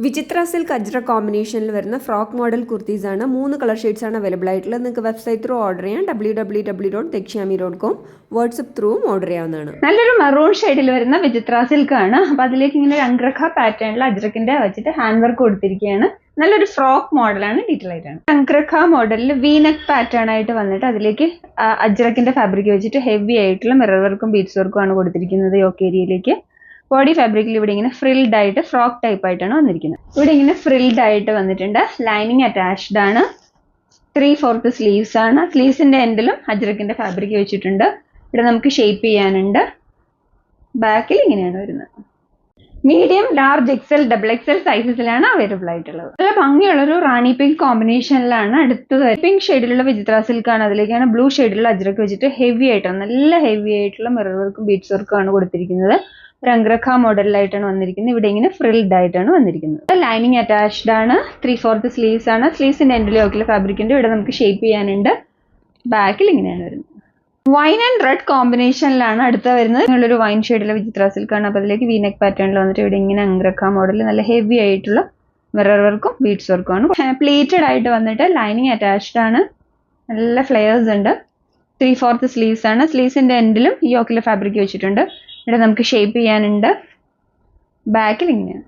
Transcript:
വിചിത്ര സിൽക്ക് അജ്ര കോമ്പിനേഷനിൽ വരുന്ന ഫ്രോക്ക് മോഡൽ കുർത്തീസാണ്. 3 കളർ ഷെയ്ഡ്സാണ് അവൈലബിൾ ആയിട്ടുള്ളത്. നിങ്ങൾക്ക് വെബ്സൈറ്റ് ത്രൂ ഓർഡർ ചെയ്യാം. www.dekshami.com വാട്സപ്പ് ത്രൂവും ഓർഡർ ചെയ്യാവുന്നതാണ്. നല്ലൊരു മെറൂൺ ഷെയ്ഡിൽ വരുന്ന വിചിത്ര സിൽക്ക് ആണ്. അപ്പോൾ അതിലേക്ക് ഇങ്ങനെ അംഗ്രഖ പാറ്റേണിൽ അജ്രക്കിന്റെ വെച്ചിട്ട് ഹാൻഡ് വർക്ക് കൊടുത്തിരിക്കുകയാണ്. നല്ലൊരു ഫ്രോക്ക് മോഡലാണ്. ഡീറ്റെയിൽ ആയിട്ടാണ്. അംഗ്രഖ മോഡലിൽ വീനെക്ക് പാറ്റേൺ ആയിട്ട് വന്നിട്ട് അതിലേക്ക് അജ്രക്കിന്റെ ഫാബ്രിക് വെച്ചിട്ട് ഹെവി ആയിട്ടുള്ള മിറർ വർക്കും ബീഡ്സ് വർക്കും ആണ് കൊടുത്തിരിക്കുന്നത്. യോക്ക് ഏരിയയിലേക്ക് ബോഡി ഫാബ്രിക്കിൽ ഇവിടെ ഇങ്ങനെ ഫ്രിൽഡ് ആയിട്ട് ഫ്രോക്ക് ടൈപ്പ് ആയിട്ടാണ് വന്നിരിക്കുന്നത്. ഇവിടെ ഇങ്ങനെ ഫ്രിൽഡ് ആയിട്ട് വന്നിട്ടുണ്ട്. ലൈനിങ് അറ്റാച്ച്ഡ് ആണ്. 3/4 സ്ലീവ്സ് ആണ്. സ്ലീവ്സിന്റെ എൻഡിലും അജ്രക്കിന്റെ ഫാബ്രിക് വെച്ചിട്ടുണ്ട്. ഇവിടെ നമുക്ക് ഷേപ്പ് ചെയ്യാനുണ്ട്. ബാക്കിൽ ഇങ്ങനെയാണ് വരുന്നത്. Medium, large, XL, double XL സൈസസിലാണ് അവൈലബിൾ ആയിട്ടുള്ളത്. നല്ല ഭംഗിയുള്ളൊരു റാണി പിങ്ക് കോമ്പിനേഷനിലാണ് അടുത്തത്. പിങ്ക് ഷെയ്ഡിലുള്ള വിചിത്ര സിൽക്ക് ആണ്. അതിലേക്കാണ് ബ്ലൂ ഷെയ്ഡിലുള്ള അജ്രക്ക് വെച്ചിട്ട് ഹെവി ആയിട്ടാണ്, നല്ല ഹെവി ആയിട്ടുള്ള മിറർ വർക്കും ബീഡ്സ് വർക്കും ആണ് കൊടുത്തിരിക്കുന്നത്. ഒരു അംഗ്രഖ മോഡലിലായിട്ടാണ് വന്നിരിക്കുന്നത്. ഇവിടെ ഇങ്ങനെ ഫ്രിൽഡ് ആയിട്ടാണ് വന്നിരിക്കുന്നത്. ലൈനിങ് അറ്റാച്ച്ഡ് ആണ്. 3/4 സ്ലീവ്സ് ആണ്. സ്ലീവ്സിന്റെ എൻഡിൽ യോക്കിൽ ഫാബ്രിക്കിന്റെ ഇവിടെ നമുക്ക് ഷേപ്പ് ചെയ്യാനുണ്ട്. ബാക്കിൽ ഇങ്ങനെയാണ് വരുന്നത്. വൈൻ ആൻഡ് റെഡ് കോമ്പിനേഷനിലാണ് അടുത്ത വരുന്നത്. നിങ്ങളൊരു വൈൻ ഷെയ്ഡിലെ വിചിത്ര സിൽക്ക് ആണ്. അപ്പോൾ അതിലേക്ക് വീനെക്ക് പാറ്റേണിൽ വന്നിട്ട് ഇവിടെ ഇങ്ങനെ അംഗ്രഖ മോഡൽ നല്ല ഹെവി ആയിട്ടുള്ള മിറർ വർക്കും ബീഡ്സ് വർക്കും ആണ്. പ്ലേറ്റഡ് ആയിട്ട് വന്നിട്ട് ലൈനിങ് അറ്റാച്ച്ഡ് ആണ്. നല്ല ഫ്ലെയേഴ്സ് ഉണ്ട്. 3/4 സ്ലീവ്സ് ആണ്. സ്ലീവ്സിന്റെ എൻഡിലും ഈ യോക്കിലെ ഫാബ്രിക് വെച്ചിട്ടുണ്ട്. ഇവിടെ നമുക്ക് ഷേപ്പ് ചെയ്യാനുണ്ട്. ബാക്കിൽ ഇങ്ങനെയാണ്.